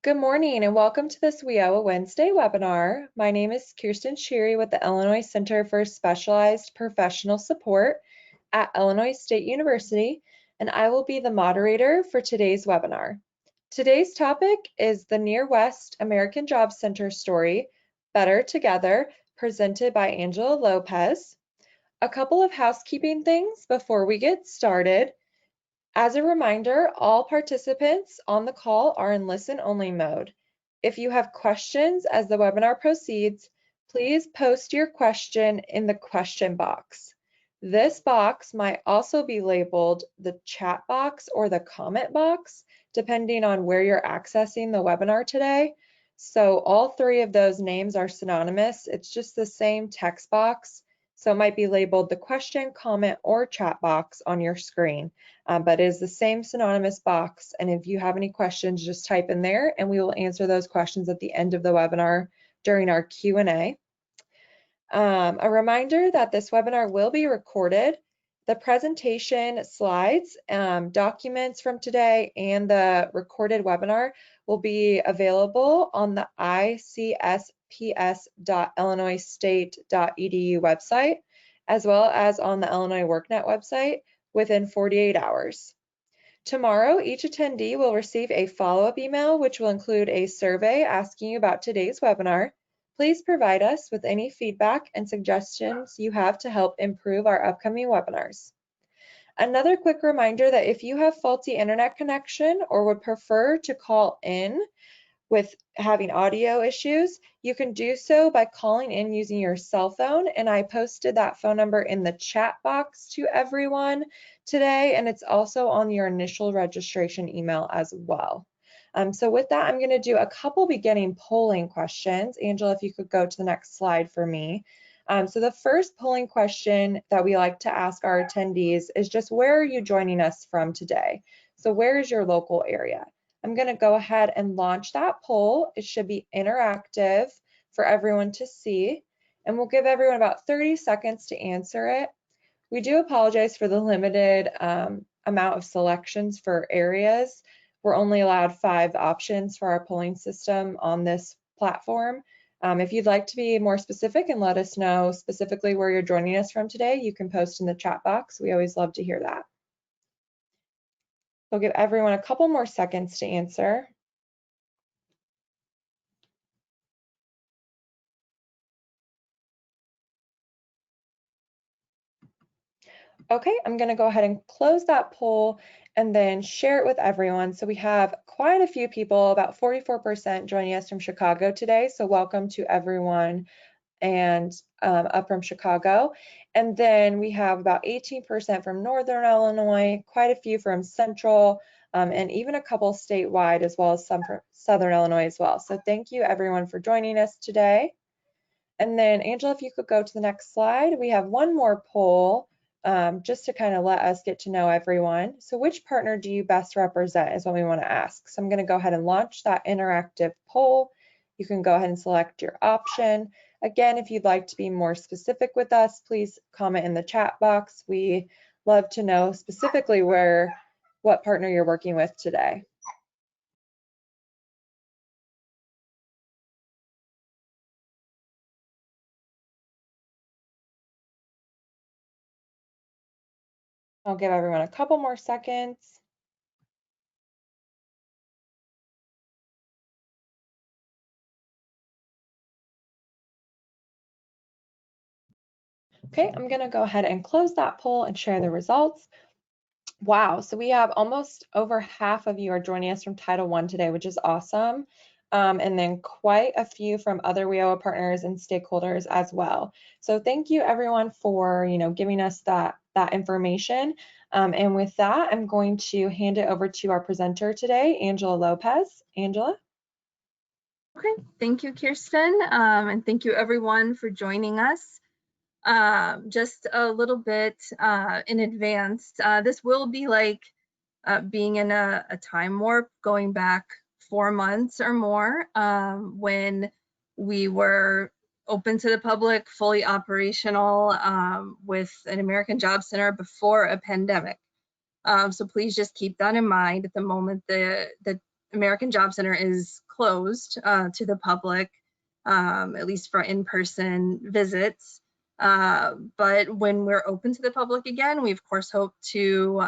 Good morning and welcome to this WIOA Wednesday webinar. My name is Kirsten Sheary with the Illinois Center for Specialized Professional Support at Illinoisstate University, and I will be the moderator for today's webinar. Today's topic is the Near West American Job Center story, Better Together, presented by Angela Lopez. A couple of housekeeping things before we get started. As a reminder, all participants on the call are in listen-only mode. If you have questions as the webinar proceeds, please post your question in the question box. This box might also be labeled the chat box or the comment box, depending on where you're accessing the webinar today. So all three of those names are synonymous. It's just the same text box. So it might be labeled the question, comment, or chat box on your screen, but it is the same synonymous box. And if you have any questions, just type in there and we will answer those questions at the end of the webinar during our Q&A. A reminder that this webinar will be recorded. The presentation slides, documents from today, and the recorded webinar will be available on the icsps.illinoisstate.edu website, as well as on the Illinois WorkNet website within 48 hours. Tomorrow, each attendee will receive a follow-up email, which will include a survey asking you about today's webinar. Please provide us with any feedback and suggestions you have to help improve our upcoming webinars. Another quick reminder that if you have faulty internet connection or would prefer to call in with having audio issues, you can do so by calling in using your cell phone, and I posted that phone number in the chat box to everyone today, and it's also on your initial registration email as well. So with that, I'm going to do a couple beginning polling questions. Angela, if you could go to the next slide for me. So the first polling question that we like to ask our attendees is just where are you joining us from today? So where is your local area? I'm going to go ahead and launch that poll. It should be interactive for everyone to see, and we'll give everyone about 30 seconds to answer it. We do apologize for the limited amount of selections for areas. We're only allowed 5 options for our polling system on this platform. If you'd like to be more specific and let us know specifically where you're joining us from today, you can post in the chat box. We always love to hear that. We'll give everyone a couple more seconds to answer. Okay, I'm going to go ahead and close that poll and then share it with everyone. So we have quite a few people, about 44% joining us from Chicago today. So welcome to everyone and up from Chicago. And then we have about 18% from Northern Illinois, quite a few from Central, and even a couple statewide, as well as some from Southern Illinois as well. So thank you everyone for joining us today. And then Angela, if you could go to the next slide, we have one more poll just to kind of let us get to know everyone. So which partner do you best represent is what we want to ask. So I'm going to go ahead and launch that interactive poll. You can go ahead and select your option. Again, if you'd like to be more specific with us, please comment in the chat box. We love to know specifically what partner you're working with today. I'll give everyone a couple more seconds. Okay, I'm going to go ahead and close that poll and share the results. Wow, so we have almost over half of you are joining us from Title I today, which is awesome. And then quite a few from other WIOA partners and stakeholders as well. So thank you everyone for giving us that information. And with that, I'm going to hand it over to our presenter today, Angela Lopez. Angela? Okay, thank you, Kirsten, and thank you everyone for joining us. Just a little bit in advance, this will be like being in a time warp, going back 4 months or more, when we were open to the public, fully operational with an American Job Center before a pandemic. So please just keep that in mind. At the moment, the American Job Center is closed to the public, at least for in-person visits. But when we're open to the public again, we of course hope to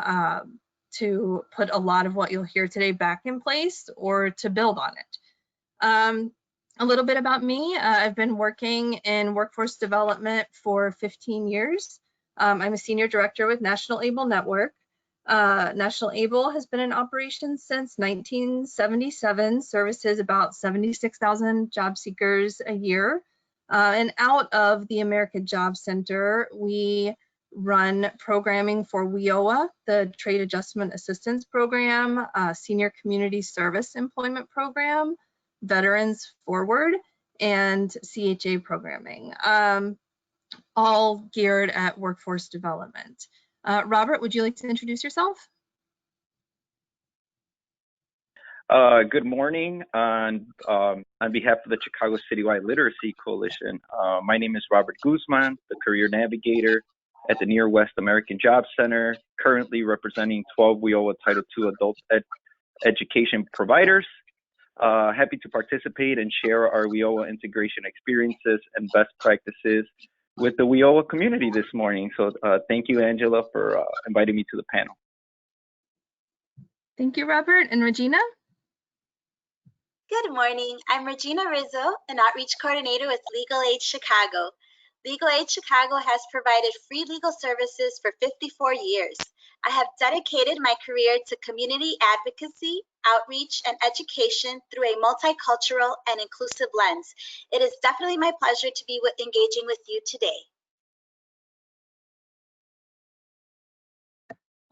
put a lot of what you'll hear today back in place or to build on it. A little bit about me. I've been working in workforce development for 15 years. I'm a senior director with National Able Network. National Able has been in operation since 1977, services about 76,000 job seekers a year. And out of the American Job Center, we run programming for WIOA, the Trade Adjustment Assistance Program, Senior Community Service Employment Program, Veterans Forward, and CHA programming, all geared at workforce development. Robert, would you like to introduce yourself? Good morning. On behalf of the Chicago Citywide Literacy Coalition, my name is Robert Guzman, the Career Navigator at the Near West American Job Center, currently representing 12 WIOA Title II adult education providers. Happy to participate and share our WIOA integration experiences and best practices with the WIOA community this morning. So thank you, Angela, for inviting me to the panel. Thank you, Robert. And Regina? Good morning. I'm Regina Rizzo, an outreach coordinator with Legal Aid Chicago. Legal Aid Chicago has provided free legal services for 54 years. I have dedicated my career to community advocacy, outreach, and education through a multicultural and inclusive lens. It is definitely my pleasure to be engaging with you today.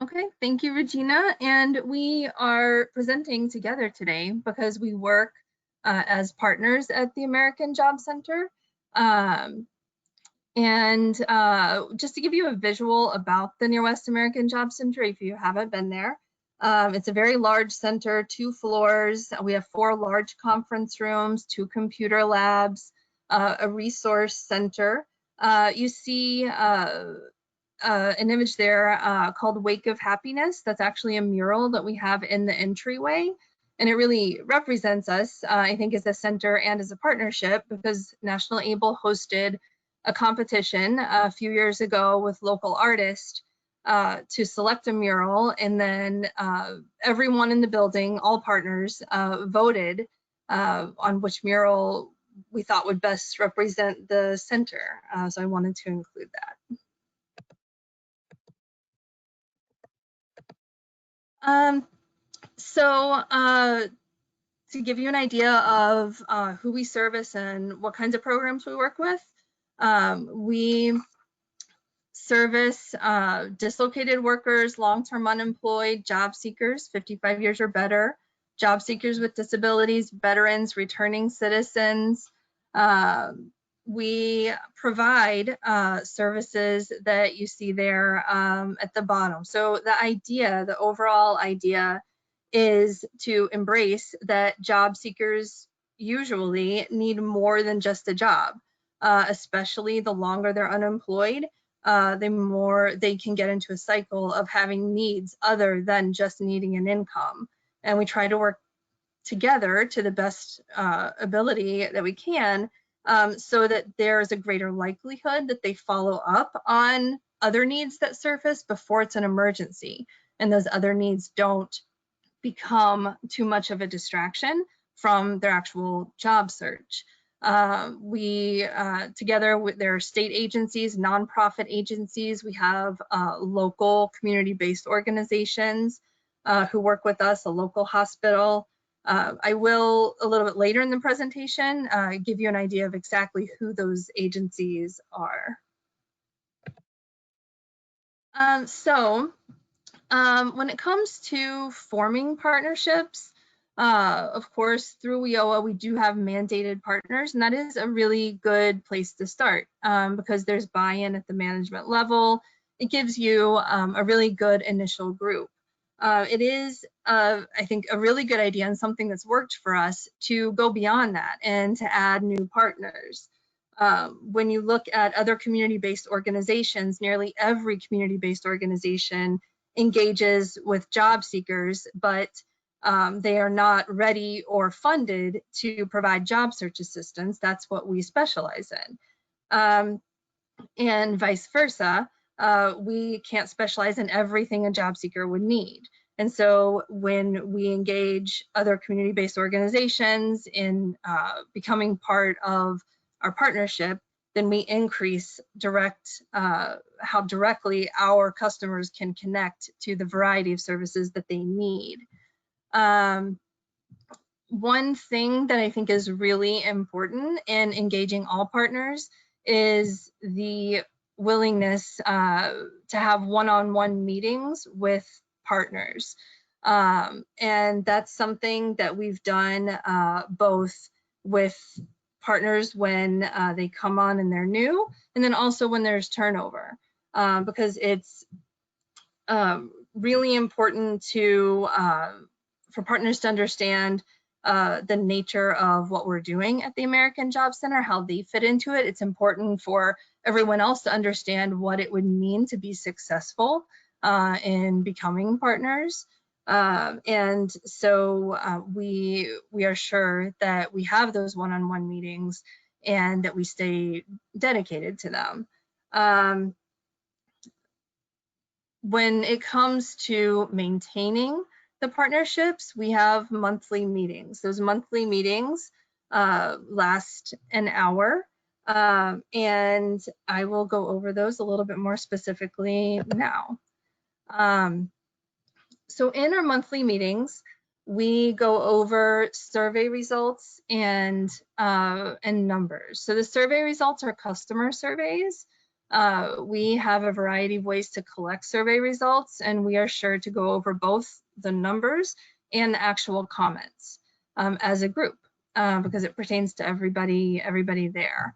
Okay, thank you, Regina. And we are presenting together today because we work as partners at the American Job Center. Just to give you a visual about the Near West American Job Center, if you haven't been there, it's a very large center, 2 floors. We have 4 large conference rooms, 2 computer labs, a resource center. You see an image there called Wake of Happiness. That's actually a mural that we have in the entryway. And it really represents us, I think, as a center and as a partnership, because National Able hosted a competition a few years ago with local artists to select a mural, and then everyone in the building, all partners, voted on which mural we thought would best represent the center. So I wanted to include that. To give you an idea of who we service and what kinds of programs we work with, we service dislocated workers, long-term unemployed, job seekers, 55 years or better, job seekers with disabilities, veterans, returning citizens. We provide services that you see there at the bottom. So the idea, the overall idea, is to embrace that job seekers usually need more than just a job, especially the longer they're unemployed, the more they can get into a cycle of having needs other than just needing an income. And we try to work together to the best ability that we can, so that there's a greater likelihood that they follow up on other needs that surface before it's an emergency, and those other needs don't become too much of a distraction from their actual job search. We, together with their state agencies, nonprofit agencies, we have local community-based organizations who work with us, a local hospital. I will, a little bit later in the presentation, give you an idea of exactly who those agencies are. When it comes to forming partnerships, of course, through WIOA, we do have mandated partners, and that is a really good place to start because there's buy-in at the management level. It gives you a really good initial group. It is, I think, a really good idea and something that's worked for us to go beyond that and to add new partners. When you look at other community-based organizations, nearly every community-based organization engages with job seekers, but they are not ready or funded to provide job search assistance. That's what we specialize in. And vice versa, we can't specialize in everything a job seeker would need. And so when we engage other community-based organizations in becoming part of our partnership, then we increase how directly our customers can connect to the variety of services that they need. One thing that I think is really important in engaging all partners is the willingness to have one-on-one meetings with partners. And that's something that we've done both with partners when they come on and they're new, and then also when there's turnover, because it's really important for partners to understand the nature of what we're doing at the American Job Center, how they fit into it. It's important for everyone else to understand what it would mean to be successful in becoming partners. And so we are sure that we have those one-on-one meetings and that we stay dedicated to them. When it comes to maintaining the partnerships, we have monthly meetings. Those monthly meetings last an hour, and I will go over those a little bit more specifically now. So in our monthly meetings, we go over survey results and numbers. So the survey results are customer surveys. We have a variety of ways to collect survey results, and we are sure to go over both the numbers and the actual comments as a group because it pertains to everybody there.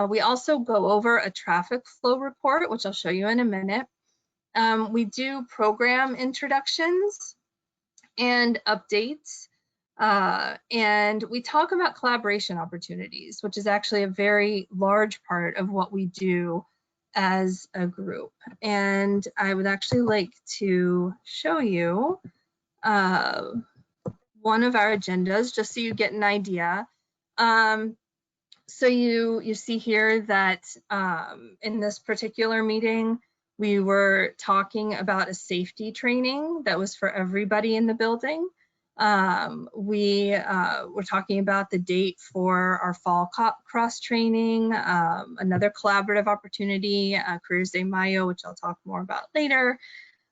We also go over a traffic flow report, which I'll show you in a minute. We do program introductions and updates, and we talk about collaboration opportunities, which is actually a very large part of what we do as a group. And I would actually like to show you one of our agendas just so you get an idea. So you see here that in this particular meeting, we were talking about a safety training that was for everybody in the building. We were talking about the date for our fall cross training, another collaborative opportunity, Careers Day Mayo, which I'll talk more about later.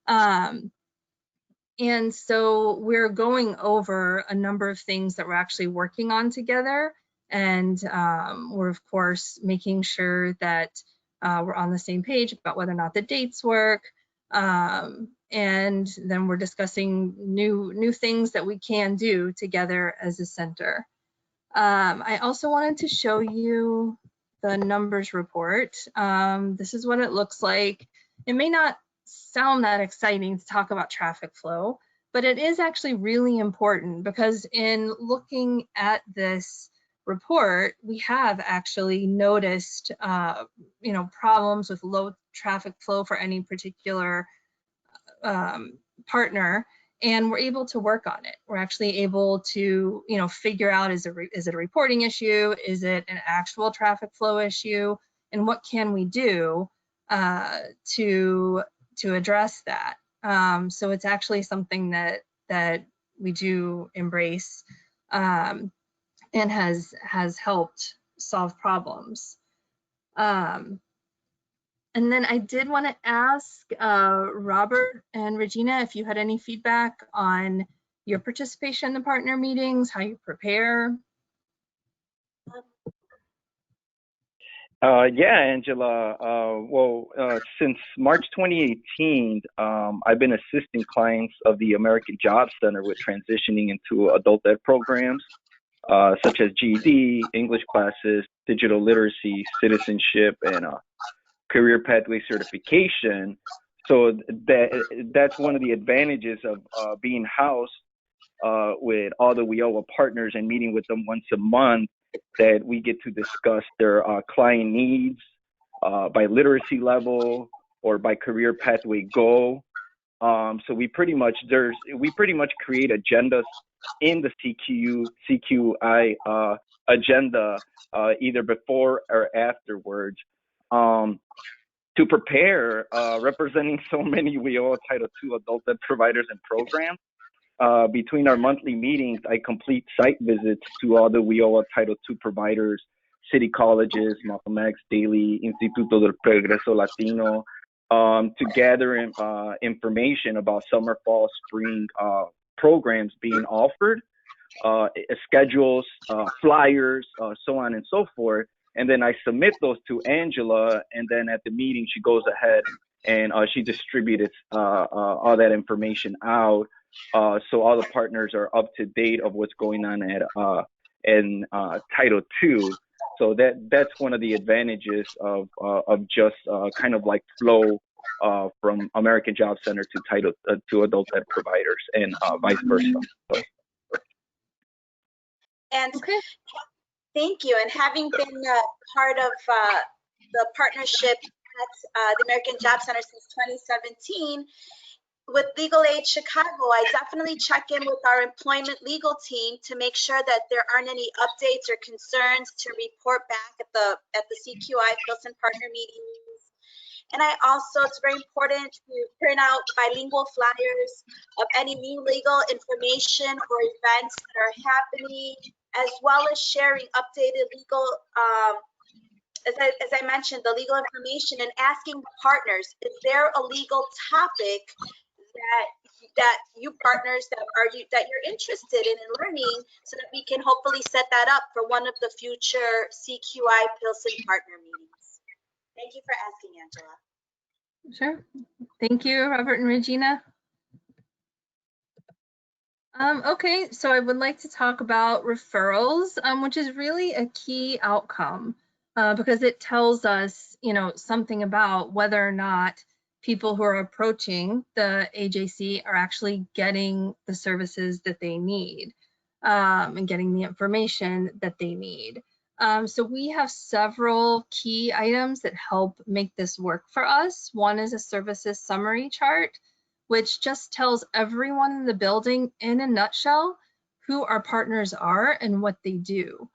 And so we're going over a number of things that we're actually working on together. And we're, of course, making sure that we're on the same page about whether or not the dates work. And then we're discussing new things that we can do together as a center. I also wanted to show you the numbers report. This is what it looks like. It may not sound that exciting to talk about traffic flow, but it is actually really important because in looking at this report, we have actually noticed problems with low traffic flow for any particular partner, and we're able to work on it. We're actually able to figure out, is it a reporting issue, is it an actual traffic flow issue, and what can we do to address that. So it's actually something that we do embrace and has helped solve problems. And then I did want to ask Robert and Regina if you had any feedback on your participation in the partner meetings, how you prepare. Yeah, Angela. Since March 2018, I've been assisting clients of the American Job Center with transitioning into adult ed programs, such as GED, English classes, digital literacy, citizenship, and career pathway certification. So that's one of the advantages of being housed with all the WIOA partners and meeting with them once a month, that we get to discuss their client needs by literacy level or by career pathway goal. So we pretty much create agendas in the CQI agenda either before or afterwards to prepare representing so many WIOA Title II adult ed providers and programs. Between our monthly meetings, I complete site visits to all the WIOA Title II providers, city colleges, Malcolm X, Daly, Instituto del Progreso Latino, to gather information about summer, fall, spring programs being offered, schedules, flyers, so on and so forth. And then I submit those to Angela, and then at the meeting, she goes ahead and she distributes all that information out. So all the partners are up to date of what's going on in Title II. So that's one of the advantages of just kind of like flow from American Job Center to Title to adult ed providers and vice versa. And Okay. thank you. And having been part of the partnership at the American Job Center since 2017, with Legal Aid Chicago, I definitely check in with our employment legal team to make sure that there aren't any updates or concerns to report back at the CQI Pilsen partner meetings. And it's very important to print out bilingual flyers of any new legal information or events that are happening, as well as sharing updated legal, as I mentioned, the legal information, and asking partners, is there a legal topic that you partners that you're interested in learning, so that we can hopefully set that up for one of the future CQI Pilsen partner meetings. Thank you for asking, Angela. Sure. Thank you, Robert and Regina. Okay, so I would like to talk about referrals, which is really a key outcome because it tells us, something about whether or not people who are approaching the AJC are actually getting the services that they need and getting the information that they need. So we have several key items that help make this work for us. One is a services summary chart, which just tells everyone in the building in a nutshell who our partners are and what they do.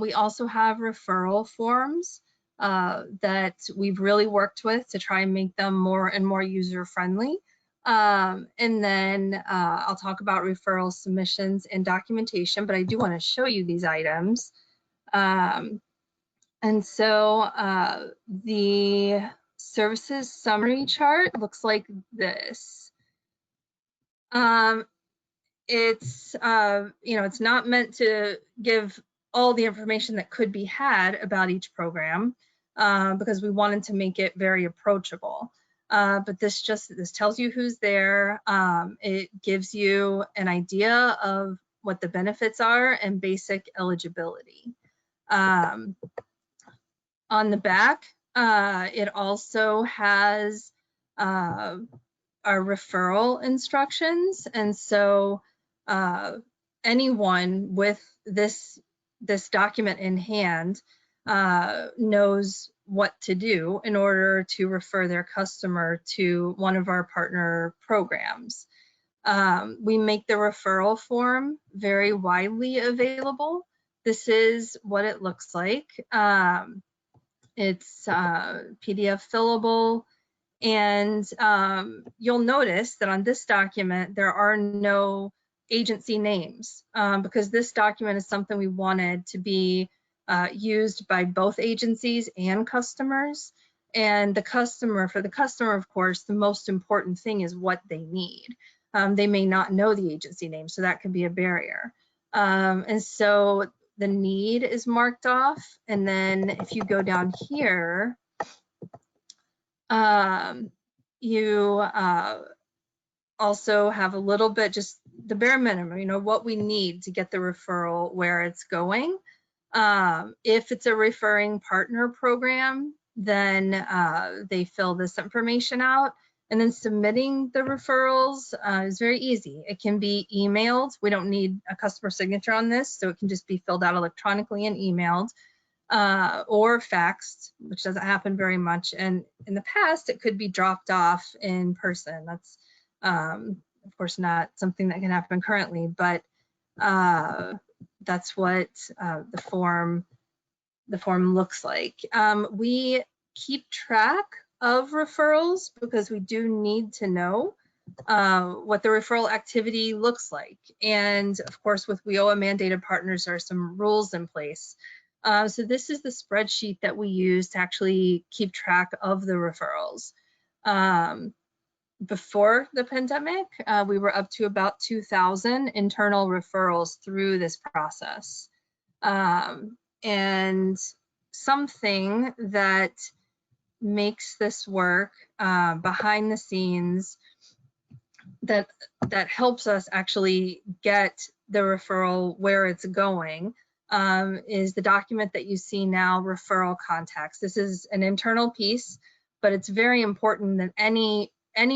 We also have referral forms that we've really worked with to try and make them more and more user-friendly. And then I'll talk about referral submissions and documentation, but I do want to show you these items. And so the services summary chart looks like this. It's it's not meant to give all the information that could be had about each program because we wanted to make it very approachable. But this tells you who's there. It gives you an idea of what the benefits are and basic eligibility. On the back, it also has our referral instructions. And so anyone with this document in hand knows what to do in order to refer their customer to one of our partner programs. We make the referral form very widely available. This is what it looks like. It's PDF fillable, and you'll notice that on this document there are no agency names because this document is something we wanted to be used by both agencies and customers. And for the customer, of course, the most important thing is what they need. They may not know the agency name, so that could be a barrier. And so the need is marked off. And then if you go down here, you also have a little bit, just the bare minimum, what we need to get the referral where it's going. If it's a referring partner program, then they fill this information out. And then submitting the referrals is very easy. It can be emailed. We don't need a customer signature on this, so it can just be filled out electronically and emailed, or faxed, which doesn't happen very much. And in the past, it could be dropped off in person. That's Of course, not something that can happen currently, but that's what the form looks like. We keep track of referrals because we do need to know what the referral activity looks like. And of course, with WIOA mandated partners, there are some rules in place. So this is the spreadsheet that we use to actually keep track of the referrals. Before the pandemic, we were up to about 2,000 internal referrals through this process. And something that makes this work behind the scenes that helps us actually get the referral where it's going is the document that you see now, Referral Contacts. This is an internal piece, but it's very important that any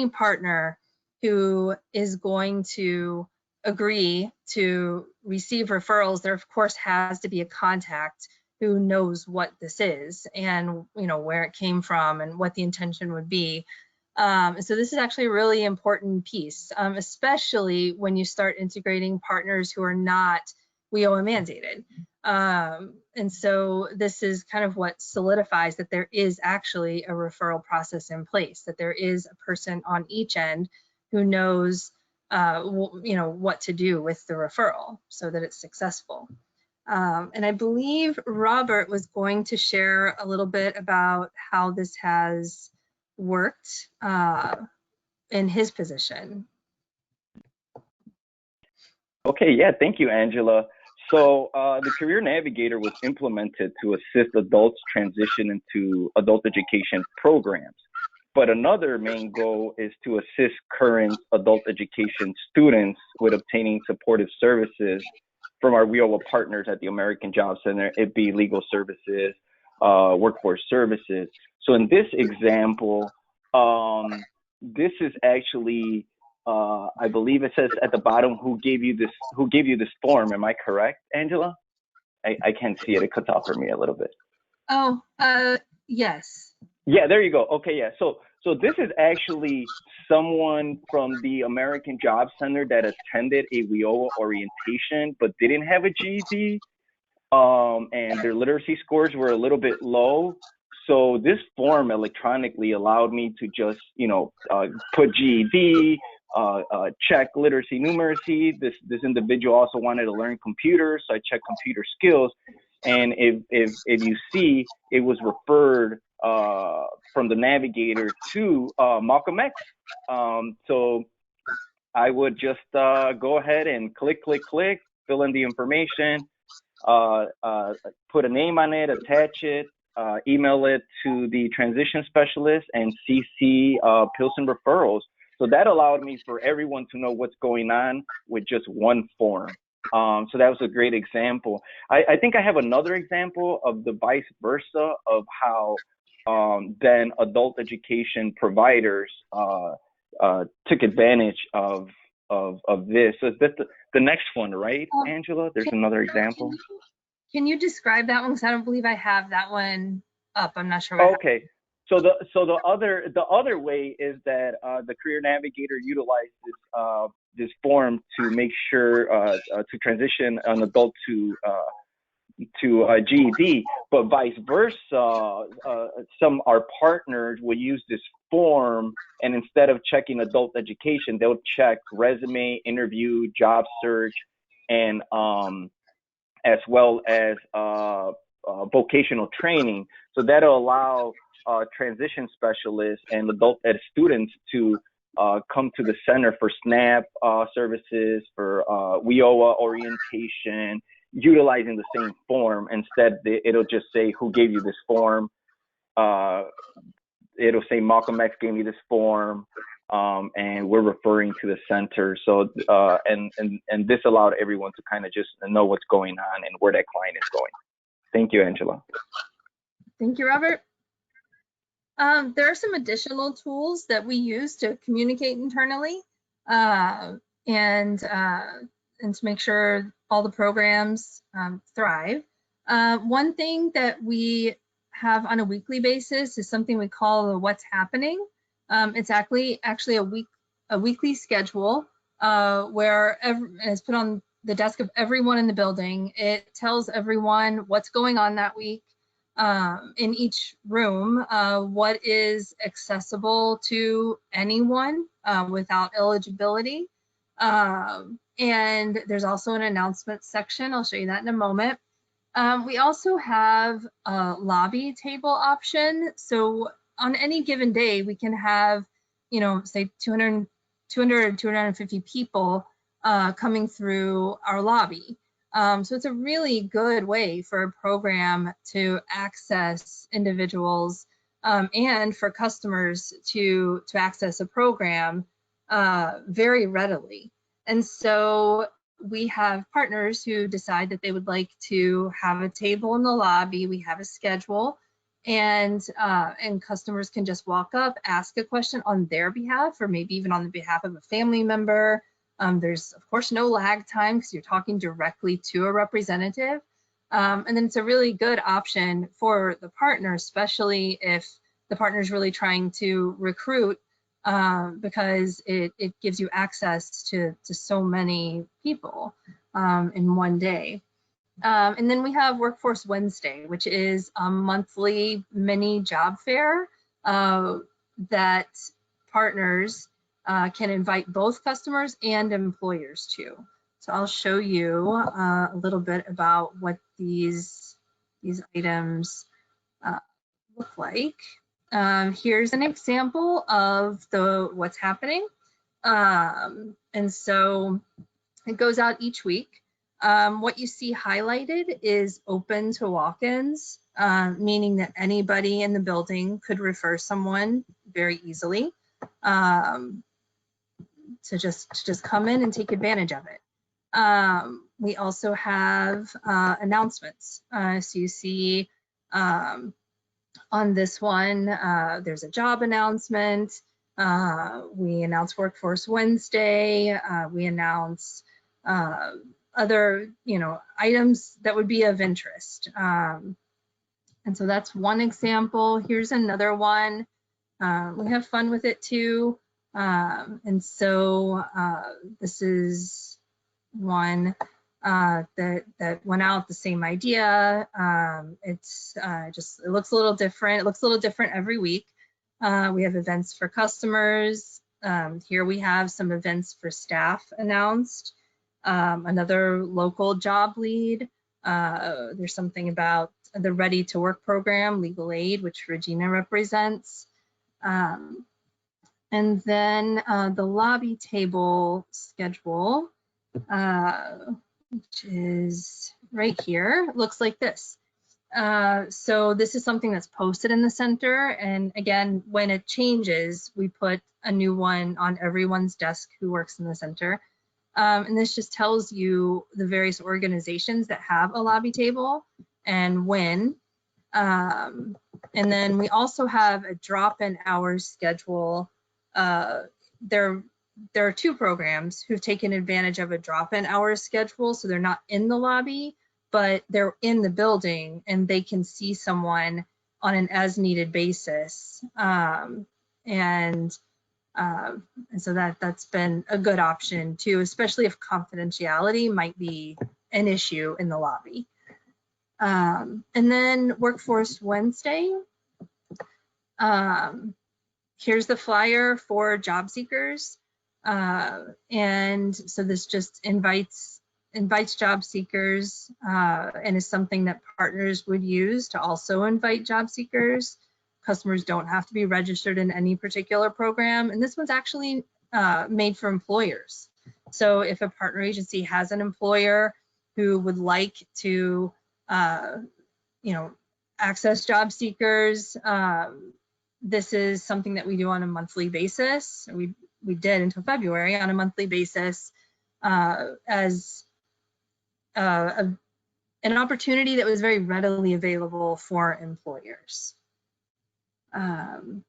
partner who is going to agree to receive referrals, there of course has to be a contact who knows what this is and where it came from and what the intention would be. So this is actually a really important piece, especially when you start integrating partners who are not WIOA mandated. And so this is kind of what solidifies that there is actually a referral process in place, that there is a person on each end who knows what to do with the referral so that it's successful. And I believe Robert was going to share a little bit about how this has worked in his position. Okay, yeah, thank you, Angela. So the Career Navigator was implemented to assist adults transition into adult education programs. But another main goal is to assist current adult education students with obtaining supportive services from our WIOA partners at the American Job Center, it be legal services, workforce services. So in this example, this is actually, I believe it says at the bottom who gave you this form. Am I correct, Angela? I can't see it. It cuts off for me a little bit. Oh, yes. Yeah, there you go. Okay, yeah. So this is actually someone from the American Job Center that attended a WIOA orientation but didn't have a GED, and their literacy scores were a little bit low. So this form electronically allowed me to just, put GED, check literacy numeracy. This individual also wanted to learn computers, so I checked computer skills. And if you see, it was referred from the navigator to Malcolm X. So I would just go ahead and click, fill in the information, put a name on it, attach it, email it to the transition specialist, and CC Pilsen Referrals. So that allowed me for everyone to know what's going on with just one form. So that was a great example. I think I have another example of the vice versa of how then adult education providers took advantage of this. So that's the next one, right, Angela? There's another example. Can you describe that one? Because I don't believe I have that one up. I'm not sure. Okay. So the other way is that the Career Navigator utilized this form to make sure to transition an adult to GED, but vice versa. Our partners will use this form, and instead of checking adult education, they'll check resume, interview, job search, and as well as vocational training. So that'll allow transition specialists and adult ed students to come to the center for SNAP services, for WIOA orientation, utilizing the same form. Instead, it'll just say who gave you this form. It'll say Malcolm X gave me this form, and we're referring to the center. So and this allowed everyone to kind of just know what's going on and where that client is going. Thank you, Angela. Thank you, Robert. There are some additional tools that we use to communicate internally and to make sure all the programs thrive. One thing that we have on a weekly basis is something we call the What's Happening. It's actually a a weekly schedule where and it's put on the desk of everyone in the building. It tells everyone what's going on that week in each room, what is accessible to anyone without eligibility. And there's also an announcement section. I'll show you that in a moment. We also have a lobby table option. So on any given day, we can have, you know, say 200 or 250 people coming through our lobby. So it's a really good way for a program to access individuals and for customers to access a program very readily. And so we have partners who decide that they would like to have a table in the lobby. We have a schedule, and customers can just walk up, ask a question on their behalf, or maybe even on the behalf of a family member. There's of course no lag time because you're talking directly to a representative. And then it's a really good option for the partner, especially if the partner is really trying to recruit, because it gives you access to so many people in one day. And then we have Workforce Wednesday, which is a monthly mini job fair that partners can invite both customers and employers to. So I'll show you a little bit about what these items look like. Here's an example of what's happening. And so it goes out each week. What you see highlighted is open to walk-ins, meaning that anybody in the building could refer someone very easily. So just come in and take advantage of it. We also have announcements. So you see on this one, there's a job announcement. We announce Workforce Wednesday. We announce other, items that would be of interest. And so that's one example. Here's another one. We have fun with it too. And so this is one that went out, the same idea. It looks a little different. It looks a little different every week. We have events for customers. Here we have some events for staff announced. Another local job lead. There's something about the Ready to Work program, legal aid, which Regina represents. And then the lobby table schedule, which is right here, looks like this. So this is something that's posted in the center. And again, when it changes, we put a new one on everyone's desk who works in the center. And this just tells you the various organizations that have a lobby table and when. And then we also have a drop-in hours schedule. There are two programs who've taken advantage of a drop-in hours schedule, so they're not in the lobby, but they're in the building and they can see someone on an as-needed basis. And so that's been a good option too, especially if confidentiality might be an issue in the lobby. And then Workforce Wednesday. Here's the flyer for job seekers. And so this just invites job seekers and is something that partners would use to also invite job seekers. Customers don't have to be registered in any particular program. And this one's actually made for employers. So if a partner agency has an employer who would like to, access job seekers, this is something that we do on a monthly basis. We did until February on a monthly basis as an opportunity that was very readily available for employers. And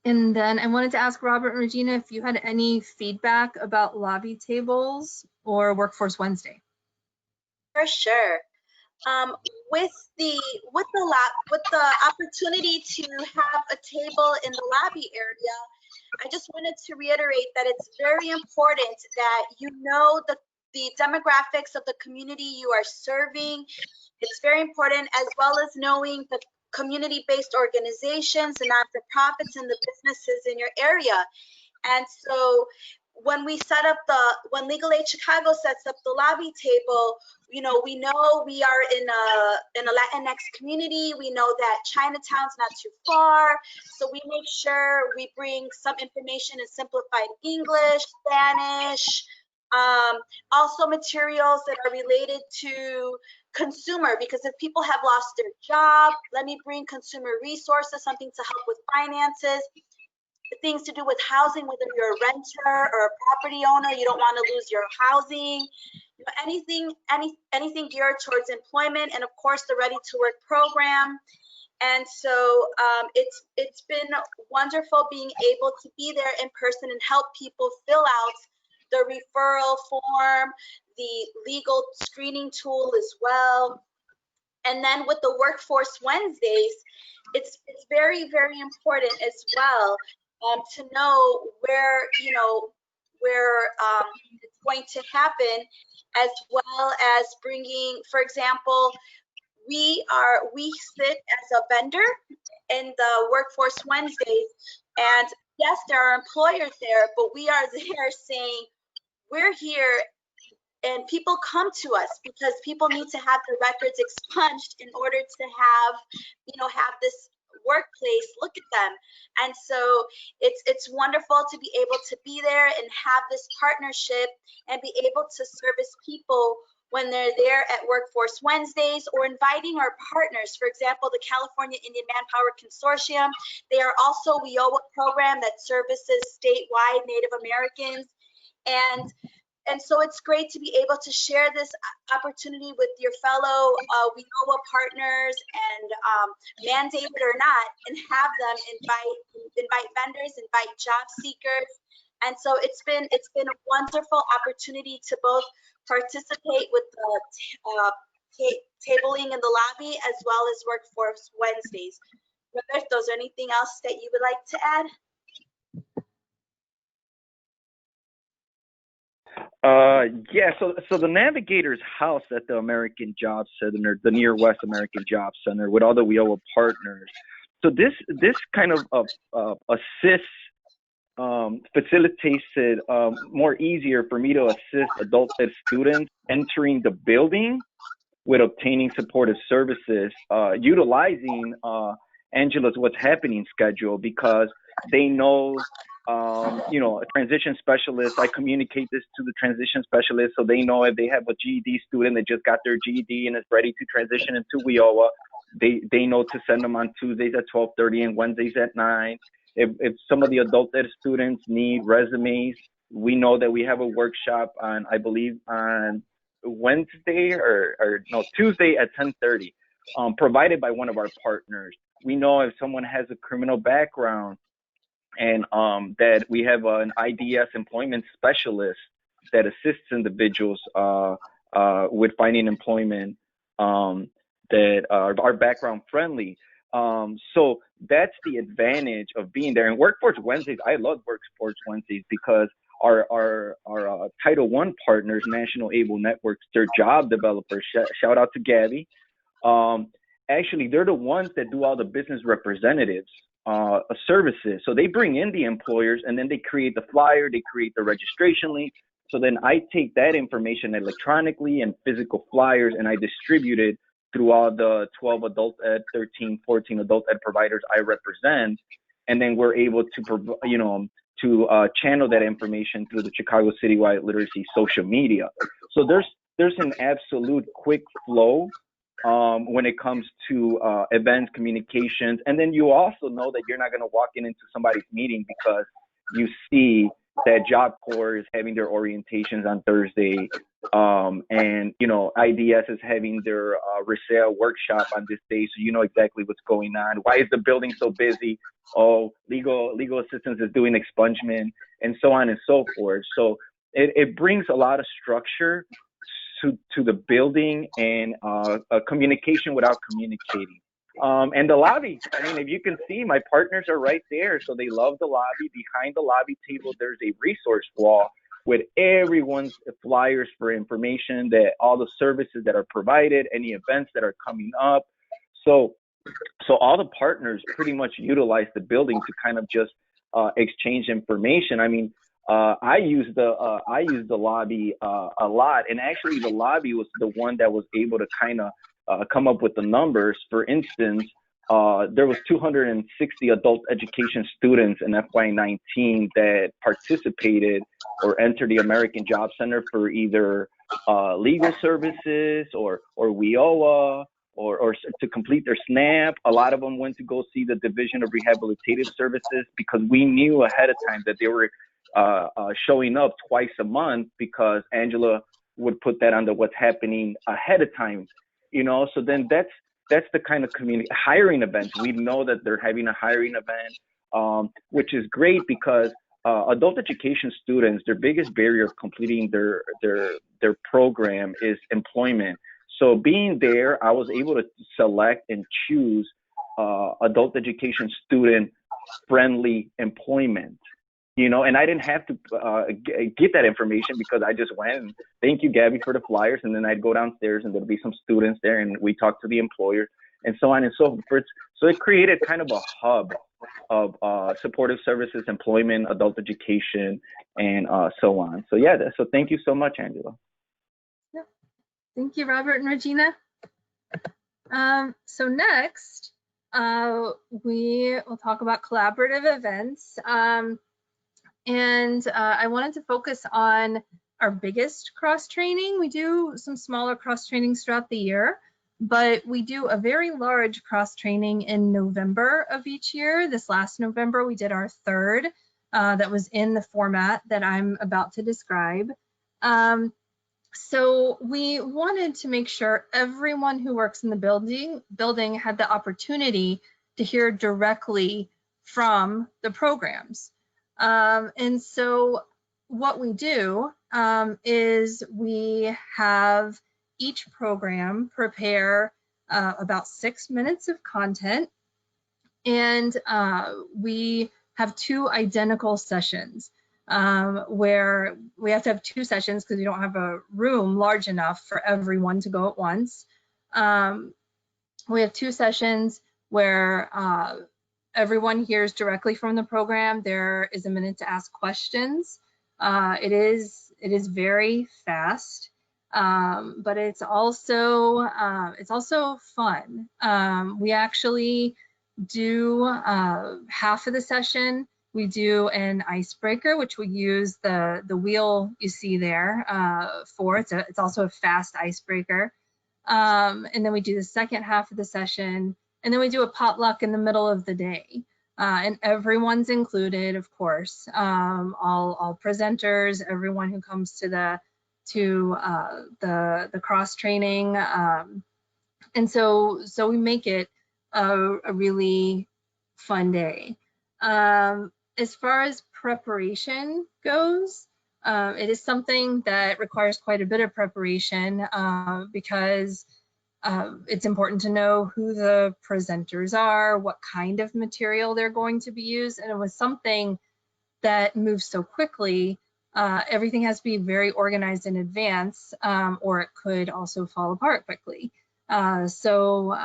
then I wanted to ask Robert and Regina if you had any feedback about lobby tables or Workforce Wednesday. For sure. with the opportunity to have a table in the lobby area, I just wanted to reiterate that it's very important that you know the demographics of the community you are serving. It's very important, as well as knowing the community-based organizations and not-for-profits and the businesses in your area. And so when Legal Aid Chicago sets up the lobby table, we know we are in a Latinx community. We know that Chinatown's not too far, so we make sure we bring some information in simplified English, Spanish, also materials that are related to consumer, because if people have lost their job, let me bring consumer resources, something to help with finances, things to do with housing, whether you're a renter or a property owner, you don't want to lose your housing, anything geared towards employment, and of course the Ready to Work program. And so it's been wonderful being able to be there in person and help people fill out the referral form, the legal screening tool as well. And then with the Workforce Wednesdays, it's very, very important as well to know where it's going to happen, as well as bringing, for example, we sit as a vendor in the Workforce Wednesdays, and yes, there are employers there, but we are there saying we're here. And people come to us because people need to have their records expunged in order to have this workplace look at them. And so it's wonderful to be able to be there and have this partnership and be able to service people when they're there at Workforce Wednesdays, or inviting our partners. For example, the California Indian Manpower Consortium, they are also a WIOA program that services statewide Native Americans. And so it's great to be able to share this opportunity with your fellow WIOA partners, and mandated or not, and have them invite vendors, invite job seekers. And so it's been a wonderful opportunity to both participate with the tabling in the lobby as well as Workforce Wednesdays. Roberto, is there anything else that you would like to add? Yeah, so the Navigator's house at the American Job Center, the Near West American Job Center, with all the WIOA partners. So this kind of assists, facilitates it more easier for me to assist adult ed students entering the building with obtaining supportive services, utilizing Angela's What's Happening schedule, because they know, a transition specialist. I communicate this to the transition specialist, so they know if they have a GED student that just got their GED and is ready to transition into WIOA, they know to send them on Tuesdays at 12:30 and Wednesdays at 9. If some of the adult ed students need resumes, we know that we have a workshop on, I believe, on Wednesday Tuesday at 10:30, provided by one of our partners. We know if someone has a criminal background, and that we have an IDS employment specialist that assists individuals with finding employment that are background friendly. So that's the advantage of being there. And Workforce Wednesdays, I love Workforce Wednesdays because our Title I partners, National Able Networks, they're job developers. Shout out to Gabby. Actually, they're the ones that do all the business representatives services. So they bring in the employers, and then they create the flyer, they create the registration link. So then I take that information electronically and physical flyers, and I distribute it through all the 12 adult ed, 13, 14 adult ed providers I represent. And then we're able to channel that information through the Chicago Citywide Literacy social media. So there's an absolute quick flow when it comes to events, communications. And then you also know that you're not going to walk into somebody's meeting because you see that Job Corps is having their orientations on Thursday, and IDS is having their resale workshop on this day, so you know exactly what's going on. Why is the building so busy? Oh, legal assistance is doing expungement, and so on and so forth. So it brings a lot of structure to the building and communication without communicating. And the lobby, I mean, if you can see, my partners are right there. So they love the lobby. Behind the lobby table, there's a resource wall with everyone's flyers for information, that all the services that are provided, any events that are coming up. So all the partners pretty much utilize the building to kind of just exchange information. I mean, I use the lobby a lot, and actually the lobby was the one that was able to kind of come up with the numbers. For instance, there was 260 adult education students in FY19 that participated or entered the American Job Center for either legal services or WIOA or to complete their SNAP. A lot of them went to go see the Division of Rehabilitative Services, because we knew ahead of time that they were showing up twice a month, because Angela would put that under what's happening ahead of time, you know. So then that's the kind of community hiring events. We know that they're having a hiring event, which is great, because adult education students, their biggest barrier of completing their program is employment. So being there, I was able to select and choose adult education student friendly employment, you know, and I didn't have to get that information, because I just went and thank you, Gabby, for the flyers. And then I'd go downstairs and there'd be some students there and we talked to the employer and so on and so forth. So it created kind of a hub of supportive services, employment, adult education, and so on. So yeah, so thank you so much, Angela. Yeah. Thank you, Robert and Regina. So next, we will talk about collaborative events. And I wanted to focus on our biggest cross training. We do some smaller cross trainings throughout the year, but we do a very large cross training in November of each year. This last November, we did our third that was in the format that I'm about to describe. So we wanted to make sure everyone who works in the building had the opportunity to hear directly from the programs. And so what we do is we have each program prepare about 6 minutes of content, and we have 2 identical sessions where we have to have 2 sessions because we don't have a room large enough for everyone to go at once. We have 2 sessions where everyone hears directly from the program. There is a minute to ask questions. It is very fast, but it's also fun. We actually do half of the session. We do an icebreaker, which we use the wheel you see there for. It's also a fast icebreaker. And then we do the second half of the session. And then we do a potluck in the middle of the day, and everyone's included, of course. All presenters, everyone who comes to the cross training, and so we make it a really fun day. As far as preparation goes, it is something that requires quite a bit of preparation because it's important to know who the presenters are, what kind of material they're going to be used, and it was something that moves so quickly. Everything has to be very organized in advance, or it could also fall apart quickly. So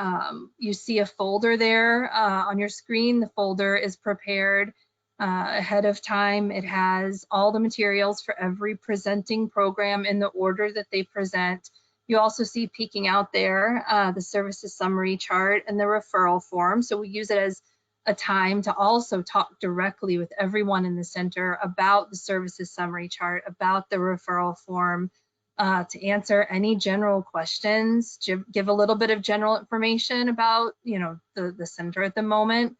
you see a folder there on your screen. The folder is prepared ahead of time. It has all the materials for every presenting program in the order that they present. You also see peeking out there the services summary chart and the referral form. So we use it as a time to also talk directly with everyone in the center about the services summary chart, about the referral form, to answer any general questions, give a little bit of general information about, you know, the center at the moment.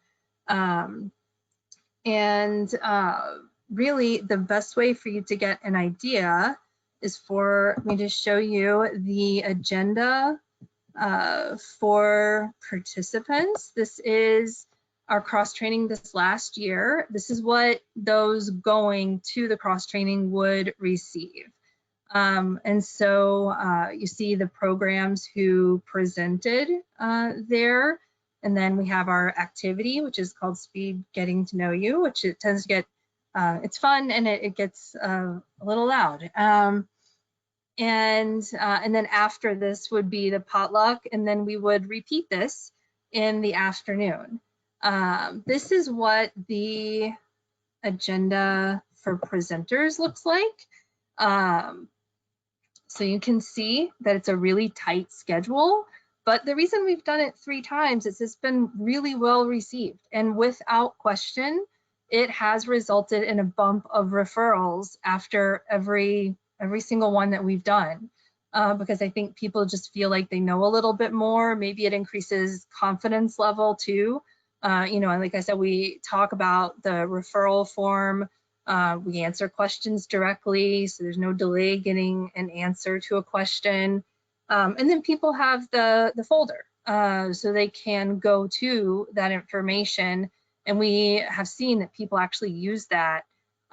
Really the best way for you to get an idea is for me to show you the agenda for participants. This is our cross training this last year. This is what those going to the cross training would receive. And so you see the programs who presented there. And then we have our activity, which is called Speed Getting to Know You, which it tends to get, it's fun and it gets a little loud. And then after this would be the potluck, and then we would repeat this in the afternoon. This is what the agenda for presenters looks like. So you can see that it's a really tight schedule, but the reason we've done it 3 times is it's been really well received, and without question, it has resulted in a bump of referrals after every single one that we've done, because I think people just feel like they know a little bit more. Maybe it increases confidence level too. You know, and like I said, we talk about the referral form. We answer questions directly, so there's no delay getting an answer to a question. And then people have the folder, so they can go to that information. And we have seen that people actually use that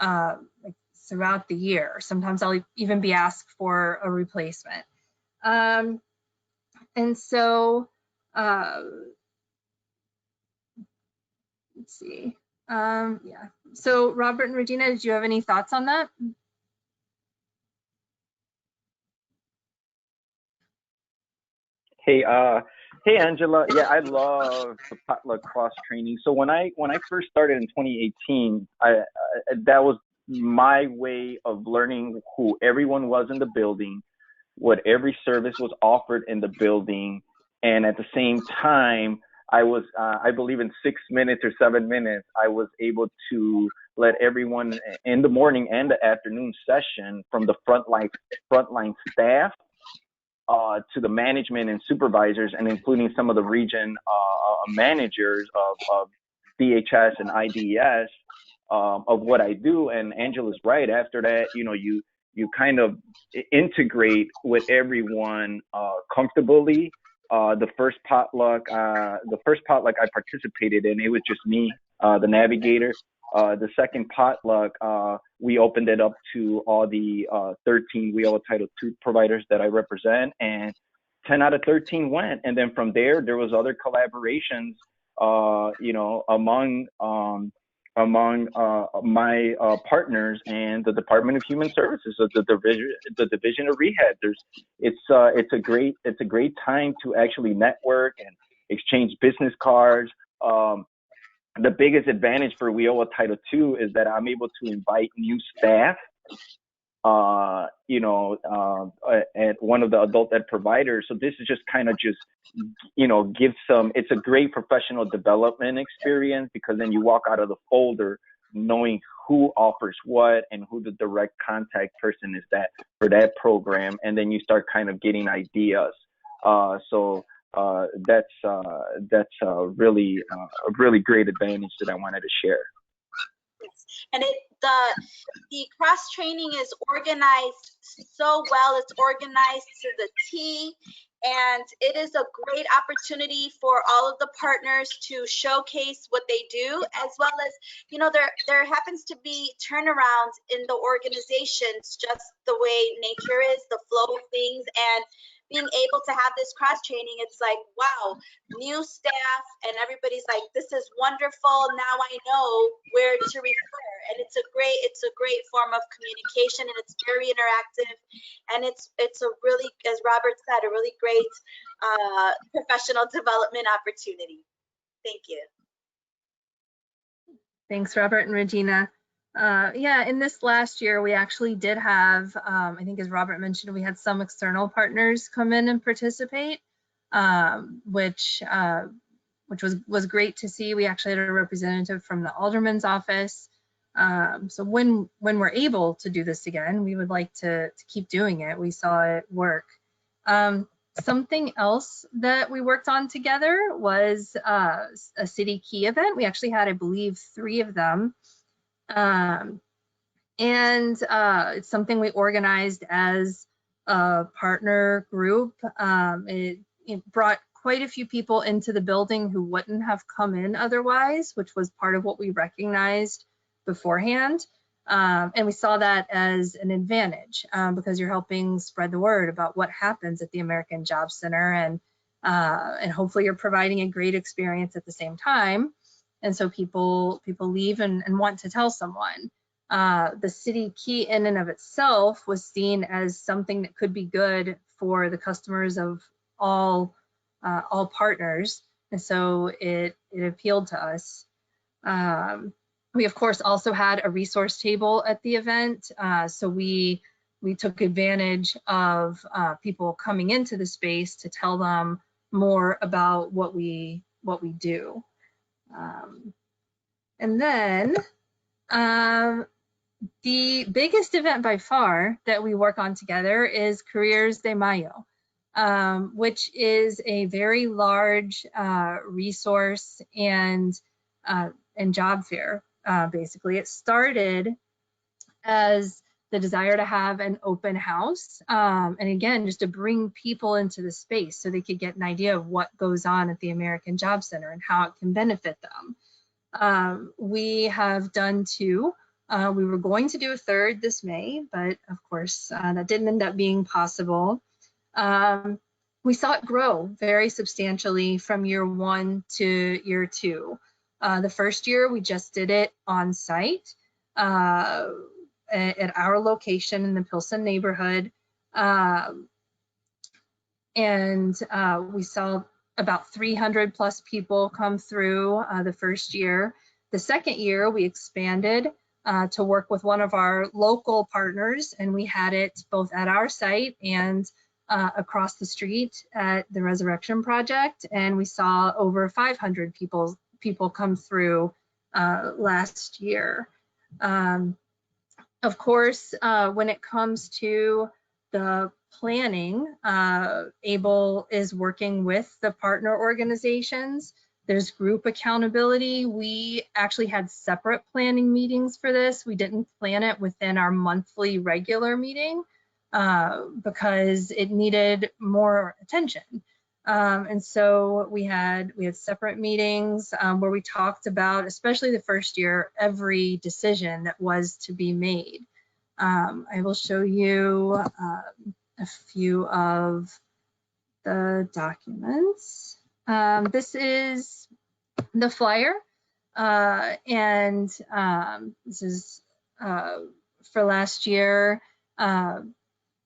like throughout the year. Sometimes I'll even be asked for a replacement. And so, let's see. Yeah. So Robert and Regina, did you have any thoughts on that? Hey, hey, Angela. Yeah, I love the potluck cross training. So when I first started in 2018, that was my way of learning who everyone was in the building, what every service was offered in the building, and at the same time, I was, I believe in 6 minutes or 7 minutes, I was able to let everyone in the morning and the afternoon session, from the frontline staff to the management and supervisors, and including some of the region managers of DHS and IDS, of what I do. And Angela's right. After that, you know, you kind of integrate with everyone comfortably. The first potluck I participated in, it was just me, the navigator. The second potluck, we opened it up to all the 13 WIOA Title II providers that I represent, and 10 out of 13 went. And then from there was other collaborations, you know, among my partners and the Department of Human Services, the Division of Rehab. It's a great time to actually network and exchange business cards. The biggest advantage for WIOA Title II is that I'm able to invite new staff, you know, at one of the adult ed providers. So this is just kind of just, you know, it's a great professional development experience, because then you walk out of the folder knowing who offers what and who the direct contact person is for that program. And then you start kind of getting ideas. That's a really great advantage that I wanted to share. And the cross training is organized so well. It's organized to the T, and it is a great opportunity for all of the partners to showcase what they do, as well as, you know, there happens to be turnarounds in the organizations, just the way nature is, the flow of things. And being able to have this cross training, it's like, wow, new staff, and everybody's like, this is wonderful. Now I know where to refer. And it's a great form of communication, and it's very interactive, and it's a really, as Robert said, a really great professional development opportunity. Thank you. Thanks, Robert and Regina. Yeah, in this last year, we actually did have, I think as Robert mentioned, we had some external partners come in and participate, which was great to see. We actually had a representative from the Alderman's office. So when we're able to do this again, we would like to keep doing it. We saw it work. Something else that we worked on together was a city key event. We actually had, I believe, 3 of them. And it's something we organized as a partner group. It brought quite a few people into the building who wouldn't have come in otherwise, which was part of what we recognized beforehand. And we saw that as an advantage because you're helping spread the word about what happens at the American Job Center, and hopefully you're providing a great experience at the same time. And so people leave and want to tell someone. The city key in and of itself was seen as something that could be good for the customers of all partners, and so it appealed to us. We of course also had a resource table at the event, so we took advantage of people coming into the space to tell them more about what we do. And then the biggest event by far that we work on together is Careers de Mayo, which is a very large resource and job fair. Basically, it started as the desire to have an open house, and again, just to bring people into the space so they could get an idea of what goes on at the American Job Center and how it can benefit them. We have done two. We were going to do a third this May, but of course that didn't end up being possible. We saw it grow very substantially from year 1 to year 2. The first year we just did it on site at our location in the Pilsen neighborhood, and we saw about 300 plus people come through the first year. The second year we expanded to work with one of our local partners, and we had it both at our site and across the street at the Resurrection Project, and we saw over 500 people come through last year. Of course, when it comes to the planning, ABLE is working with the partner organizations. There's group accountability. We actually had separate planning meetings for this. We didn't plan it within our monthly regular meeting because it needed more attention. And so we had separate meetings where we talked about, especially the first year, every decision that was to be made. I will show you a few of the documents. This is the flyer, and this is for last year.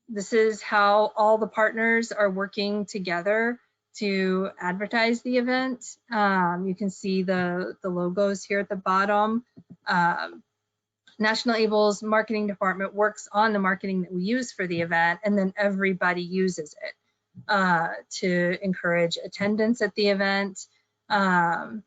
This is how all the partners are working together to advertise the event. You can see the logos here at the bottom. National ABLE's marketing department works on the marketing that we use for the event, and then everybody uses it to encourage attendance at the event, and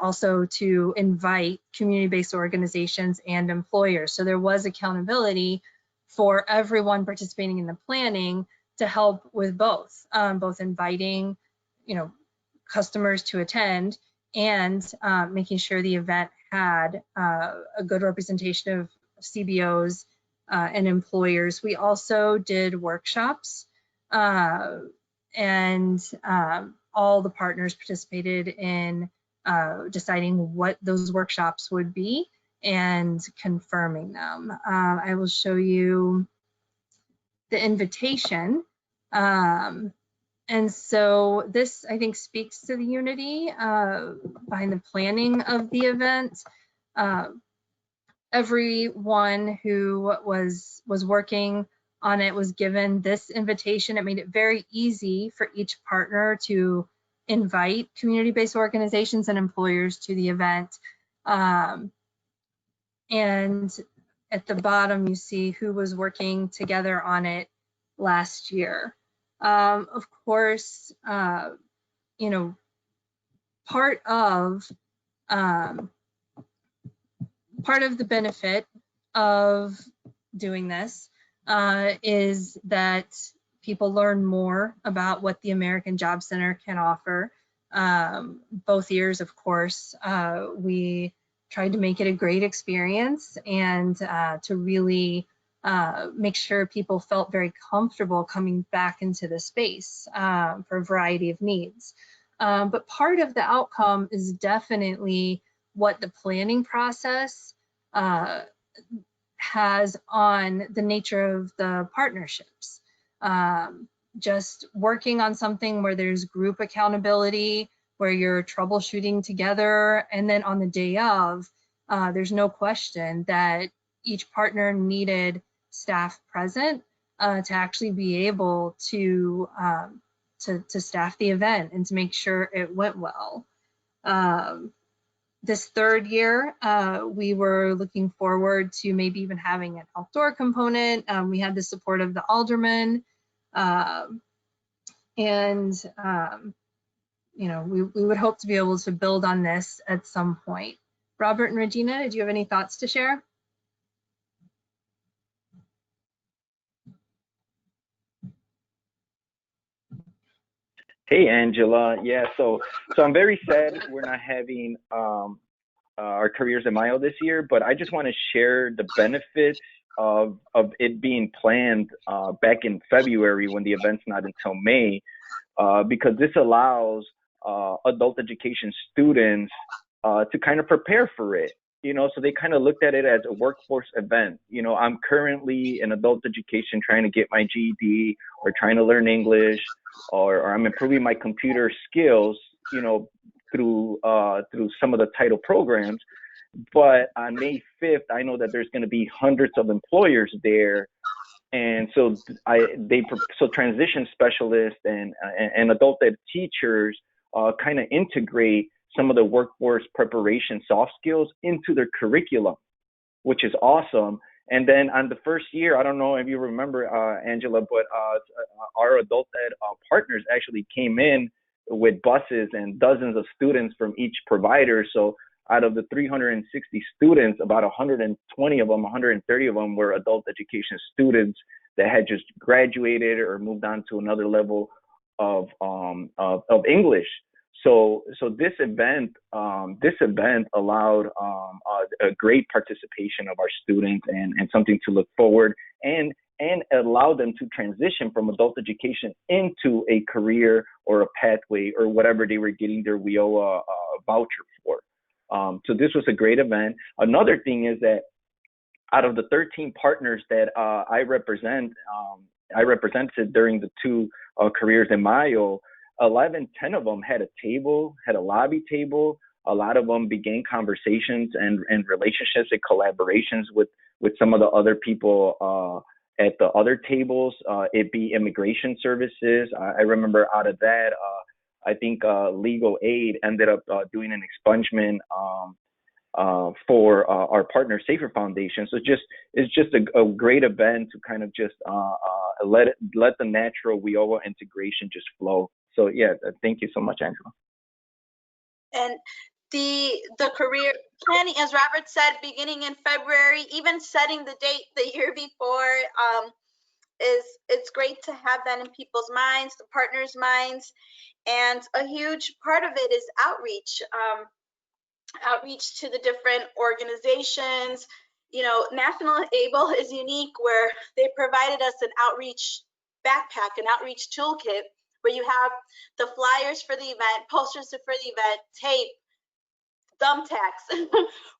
also to invite community-based organizations and employers. So there was accountability for everyone participating in the planning to help with both inviting, customers to attend, and making sure the event had a good representation of CBOs and employers. We also did workshops, and all the partners participated in deciding what those workshops would be and confirming them. I will show you the invitation. And so this, I think, speaks to the unity behind the planning of the event. Everyone who was working on it was given this invitation. It made it very easy for each partner to invite community-based organizations and employers to the event. And at the bottom, you see who was working together on it last year. Of course, part of the benefit of doing this is that people learn more about what the American Job Center can offer. Both years, of course, we tried to make it a great experience and to really make sure people felt very comfortable coming back into the space for a variety of needs. But part of the outcome is definitely what the planning process has on the nature of the partnerships. Just working on something where there's group accountability, where you're troubleshooting together, and then on the day of, there's no question that each partner needed staff present to actually be able to staff the event and to make sure it went well. This third year, we were looking forward to maybe even having an outdoor component. We had the support of the aldermen, you know, we would hope to be able to build on this at some point. Robert and Regina, do you have any thoughts to share? Hey, Angela. Yeah, so I'm very sad we're not having our careers in Mayo this year, but I just want to share the benefits of it being planned back in February when the event's not until May, because this allows adult education students to kind of prepare for it. You know, so they kind of looked at it as a workforce event. You know, I'm currently in adult education trying to get my GED or trying to learn English, or I'm improving my computer skills, you know, through some of the title programs. But on May 5th, I know that there's going to be hundreds of employers there. And so so transition specialists and adult ed teachers kind of integrate some of the workforce preparation soft skills into their curriculum, which is awesome. And then on the first year, I don't know if you remember, Angela, but our adult ed partners actually came in with buses and dozens of students from each provider. So out of the 360 students, about 120 of them, 130 of them were adult education students that had just graduated or moved on to another level of English. So this event allowed a great participation of our students and something to look forward, and allow them to transition from adult education into a career or a pathway or whatever they were getting their WIOA voucher for. So this was a great event. Another thing is that out of the 13 partners that I represented during the two careers in Mayo, 10 of them had a lobby table. A lot of them began conversations and relationships and collaborations with some of the other people at the other tables, it be immigration services. I remember out of that, I think legal aid ended up doing an expungement for our partner Safer Foundation. So it's just a great event to kind of just let the natural WIOA integration just flow. So yeah, thank you so much, Angela. And the career planning, as Robert said, beginning in February, even setting the date the year before, it's great to have that in people's minds, the partners' minds, and a huge part of it is outreach. Outreach to the different organizations. You know, National Able is unique where they provided us an outreach backpack, an outreach toolkit, where you have the flyers for the event, posters for the event, tape, thumbtacks,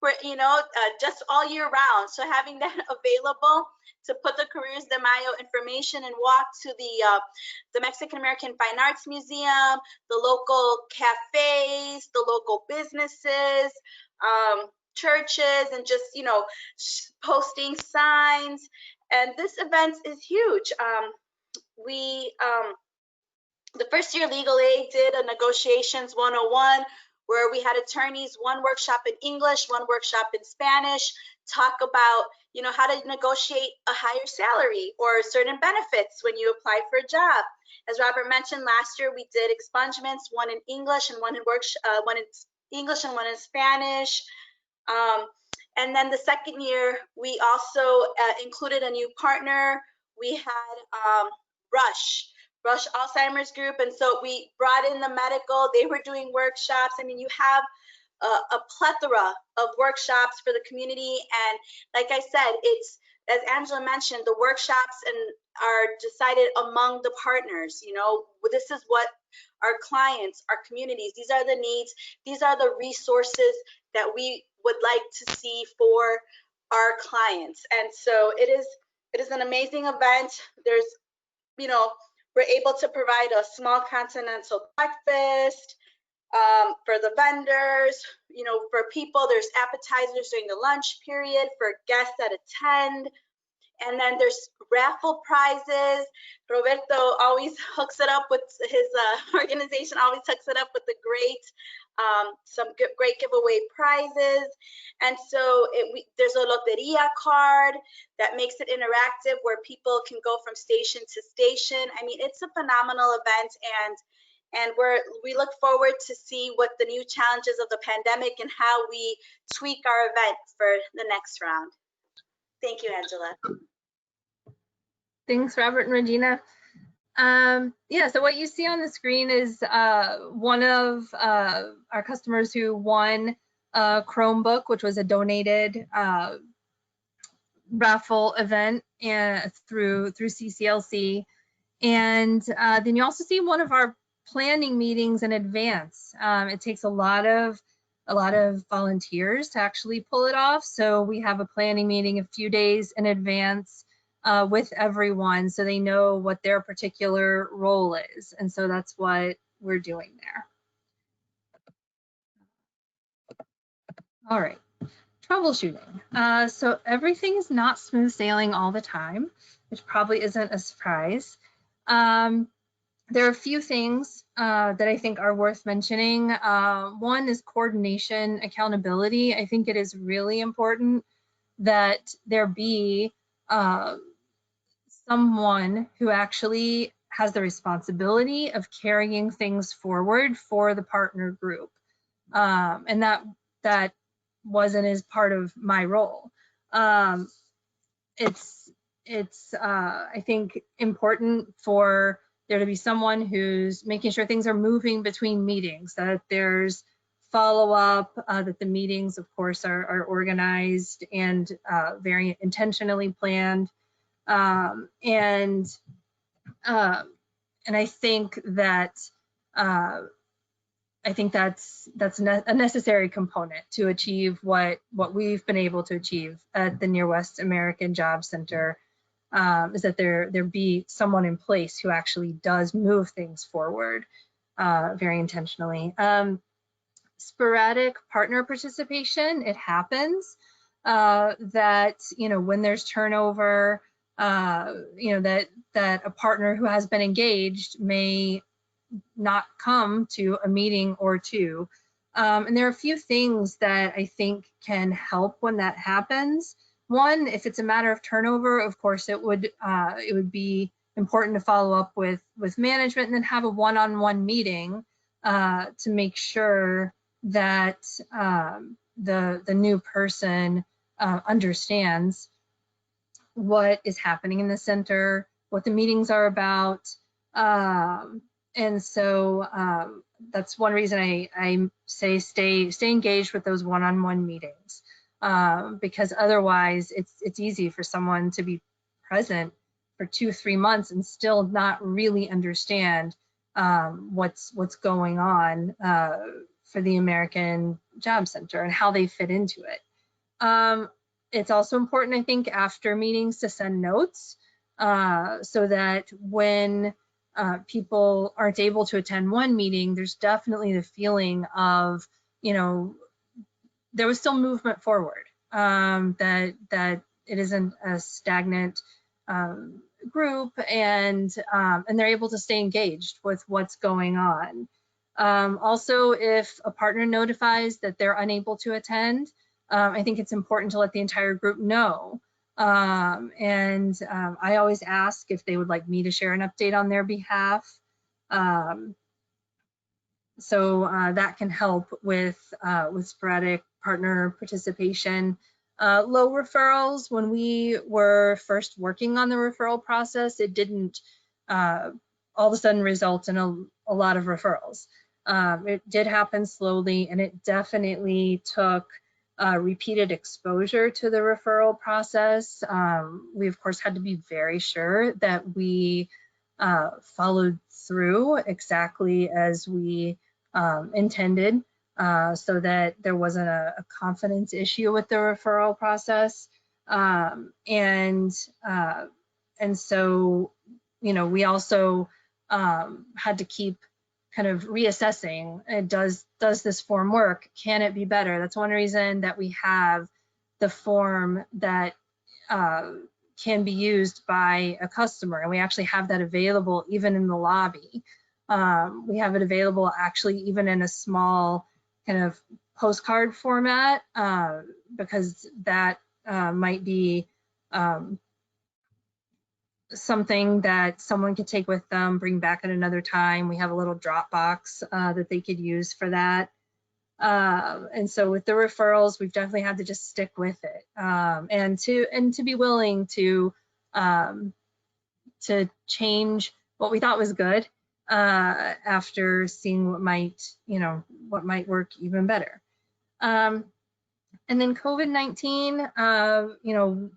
where, you know, just all year round. So having that available to put the Careers de Mayo information and walk to the Mexican American Fine Arts Museum, the local cafes, the local businesses, churches, and just, you know, posting signs. And this event is huge. The first year Legal Aid did a negotiations 101, where we had attorneys, one workshop in English, one workshop in Spanish, talk about, you know, how to negotiate a higher salary or certain benefits when you apply for a job. As Robert mentioned, last year we did expungements, one in English and one in English and one in Spanish. And then the second year, we also included a new partner. We had Rush Alzheimer's Group, and so we brought in the medical. They were doing workshops. I mean, you have a plethora of workshops for the community, and like I said, it's, as Angela mentioned, the workshops are decided among the partners. You know, this is what our clients, our communities, these are the needs, these are the resources that we would like to see for our clients. And so it is an amazing event. There's, you know, we're able to provide a small continental breakfast for the vendors, you know, for people. There's appetizers during the lunch period for guests that attend. And then there's raffle prizes. Roberto always hooks it up with his organization, always hooks it up with the great giveaway prizes. And so there's a loteria card that makes it interactive where people can go from station to station. I mean, it's a phenomenal event, and we look forward to see what the new challenges of the pandemic and how we tweak our event for the next round. Thank you, Angela. Thanks, Robert and Regina. Yeah, so what you see on the screen is one of our customers who won a Chromebook, which was a donated raffle event through CCLC. And then you also see one of our planning meetings in advance. It takes a lot of volunteers to actually pull it off. So we have a planning meeting a few days in advance with everyone, so they know what their particular role is. And so that's what we're doing there. All right, troubleshooting. So everything is not smooth sailing all the time, which probably isn't a surprise. There are a few things that I think are worth mentioning. One is coordination, accountability. I think it is really important that there be someone who actually has the responsibility of carrying things forward for the partner group. And that was and is part of my role. It's I think important for there to be someone who's making sure things are moving between meetings, that there's follow-up, that the meetings, of course, are organized and very intentionally planned. And I think that that's a necessary component to achieve what we've been able to achieve at the Near West American Job Center, is that there be someone in place who actually does move things forward very intentionally. Sporadic partner participation, it happens that, you know, when there's turnover, you know, that a partner who has been engaged may not come to a meeting or two. And there are a few things that I think can help when that happens. One, if it's a matter of turnover, of course, it would be important to follow up with management and then have a one-on-one meeting to make sure that the new person understands what is happening in the center, what the meetings are about. And so that's one reason I say stay engaged with those one-on-one meetings, because otherwise it's easy for someone to be present for 2-3 months and still not really understand what's going on for the American Job Center and how they fit into it. It's also important, I think, after meetings to send notes so that when people aren't able to attend one meeting, there's definitely the feeling of, you know, there was still movement forward, that it isn't a stagnant group, and they're able to stay engaged with what's going on. Also, if a partner notifies that they're unable to attend, I think it's important to let the entire group know. And I always ask if they would like me to share an update on their behalf. So that can help with sporadic partner participation. Low referrals, when we were first working on the referral process, it didn't all of a sudden result in a lot of referrals. It did happen slowly, and it definitely took repeated exposure to the referral process. We, of course, had to be very sure that we followed through exactly as we intended so that there wasn't a confidence issue with the referral process. And so, we also had to keep kind of reassessing, does this form work? Can it be better? That's one reason that we have the form that can be used by a customer, and we actually have that available even in the lobby. We have it available actually even in a small kind of postcard format, because that might be something that someone could take with them, bring back at another time. We have a little drop box that they could use for that. And so with the referrals, we've definitely had to just stick with it, and to be willing to change what we thought was good after seeing what might work even better. And then COVID-19,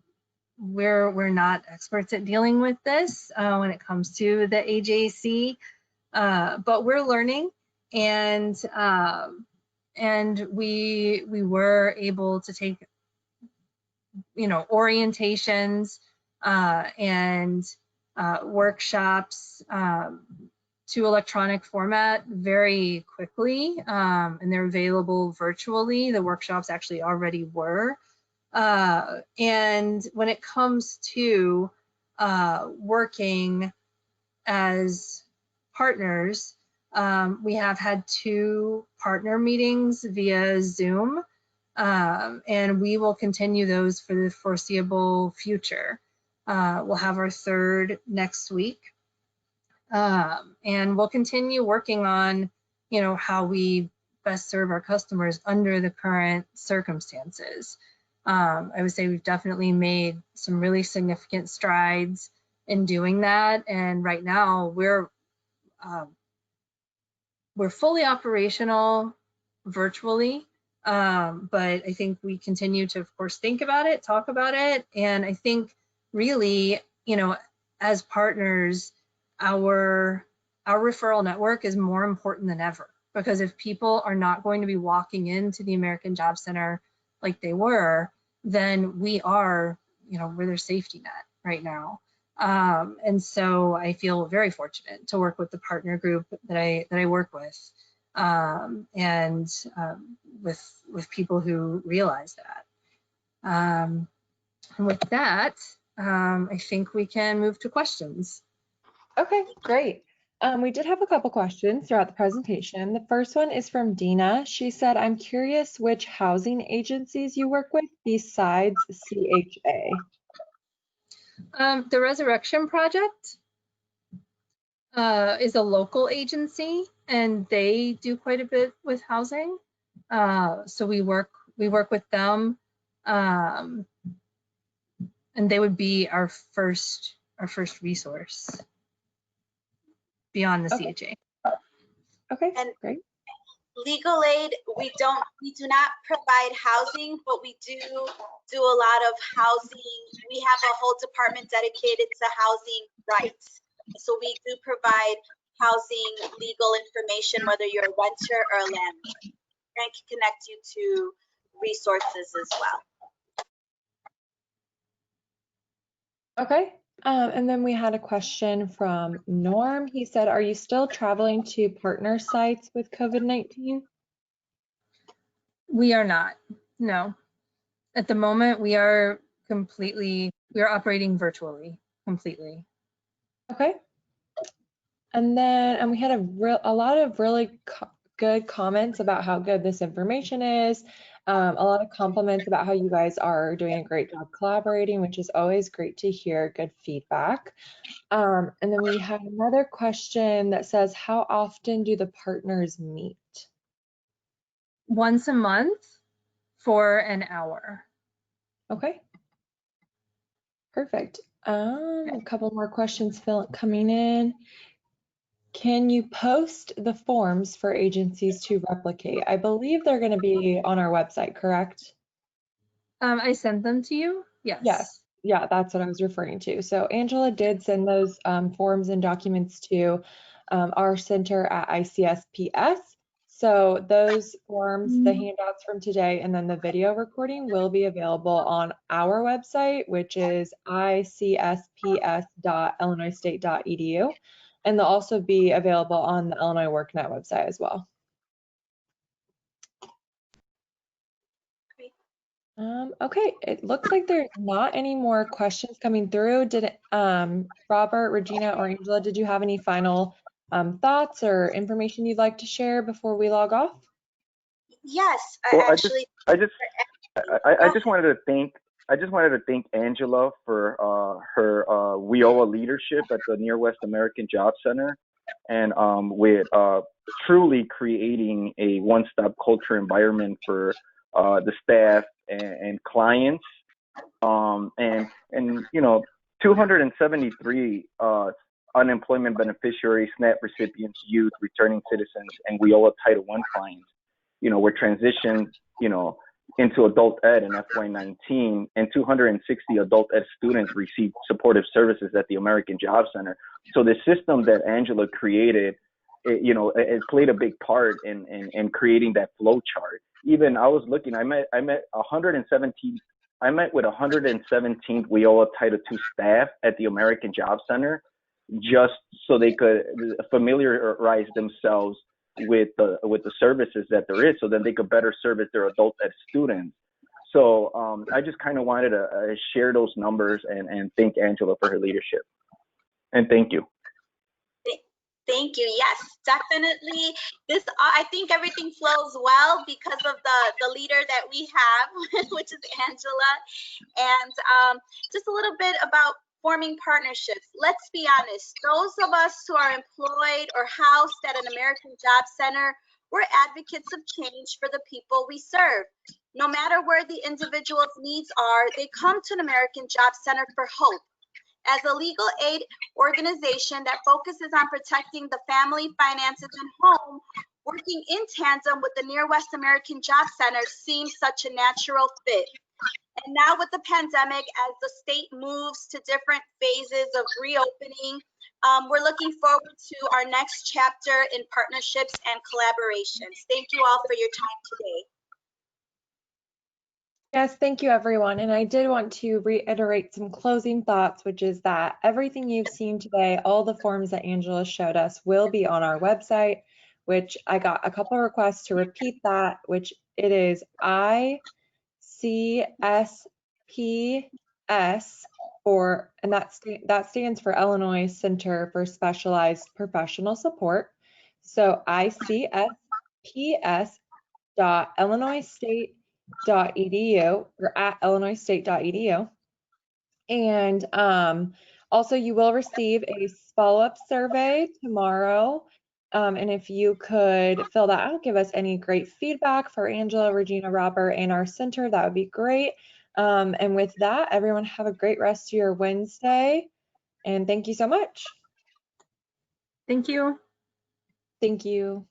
we're not experts at dealing with this when it comes to the AJC, but we're learning, and we were able to take orientations and workshops to electronic format very quickly, and they're available virtually. The workshops actually already were. And when it comes to working as partners, we have had 2 partner meetings via Zoom, and we will continue those for the foreseeable future. We'll have our 3rd next week, and we'll continue working on, how we best serve our customers under the current circumstances. I would say we've definitely made some really significant strides in doing that, and right now we're fully operational virtually, but I think we continue to, of course, think about it, talk about it, and I think really, as partners, our referral network is more important than ever, because if people are not going to be walking into the American Job Center like they were, then we are, we're their safety net right now. And so I feel very fortunate to work with the partner group that I work with, and with people who realize that. And with that, I think we can move to questions. Okay, great. We did have a couple questions throughout the presentation. The first one is from Dina. She said, I'm curious which housing agencies you work with besides CHA. The Resurrection Project is a local agency, and they do quite a bit with housing. So we work with them, and they would be our first resource beyond the CHA. Okay, And great. Legal aid, we do not provide housing, but we do a lot of housing. We have a whole department dedicated to housing rights. So we do provide housing legal information, whether you're a renter or a landlord, and can connect you to resources as well. Okay. And then we had a question from Norm. He said, are you still traveling to partner sites with COVID-19? We are not, no. At the moment, we are operating virtually, completely. Okay. And then we had a lot of really good comments about how good this information is. A lot of compliments about how you guys are doing a great job collaborating, which is always great to hear, good feedback. And then we have another question that says, how often do the partners meet? Once a month for an hour. Okay. Perfect. A couple more questions coming in. Can you post the forms for agencies to replicate? I believe they're going to be on our website, correct? I sent them to you. Yes. Yes. Yeah, that's what I was referring to. So Angela did send those forms and documents to our center at Icsps. So those forms, the handouts from today, and then the video recording will be available on our website, which is icsps.illinoisstate.edu. And they'll also be available on the Illinois WorkNet website as well. Okay, it looks like there's not any more questions coming through. Did Robert, Regina, or Angela, did you have any final thoughts or information you'd like to share before we log off? Yes, Well, actually. I just wanted to thank Angela for her WIOA leadership at the Near West American Job Center, and with truly creating a one-stop culture environment for the staff and clients, and you know, 273 unemployment beneficiaries, SNAP recipients, youth, returning citizens, and WIOA Title I clients, you know, were transitioned, you know, into adult ed in FY19, and 260 adult ed students received supportive services at the American Job Center. So the system that Angela created, it played a big part in creating that flow chart. Even I was looking, I met with 117th WIOA Title II staff at the American Job Center, just so they could familiarize themselves with the services that there is, so then they could better service their adult ed students. So I just kind of wanted to share those numbers and thank Angela for her leadership. And thank you. Thank you. Yes, definitely. I think everything flows well because of the leader that we have, which is Angela. And just a little bit about forming partnerships. Let's be honest, those of us who are employed or housed at an American Job Center, we're advocates of change for the people we serve. No matter where the individual's needs are, they come to an American Job Center for hope. As a legal aid organization that focuses on protecting the family, finances, and home, working in tandem with the Near West American Job Center seems such a natural fit. And now with the pandemic, as the state moves to different phases of reopening, we're looking forward to our next chapter in partnerships and collaborations. Thank you all for your time today. Yes, thank you, everyone. And I did want to reiterate some closing thoughts, which is that everything you've seen today, all the forms that Angela showed us, will be on our website, which I got a couple of requests to repeat that, which it is Icsps and that stands for Illinois Center for Specialized Professional Support. So Icsps.illinoisstate.edu or at illinoisstate.edu. And also you will receive a follow-up survey tomorrow. And if you could fill that out, give us any great feedback for Angela, Regina, Robert, and our center, that would be great. And with that, everyone have a great rest of your Wednesday. And thank you so much. Thank you. Thank you.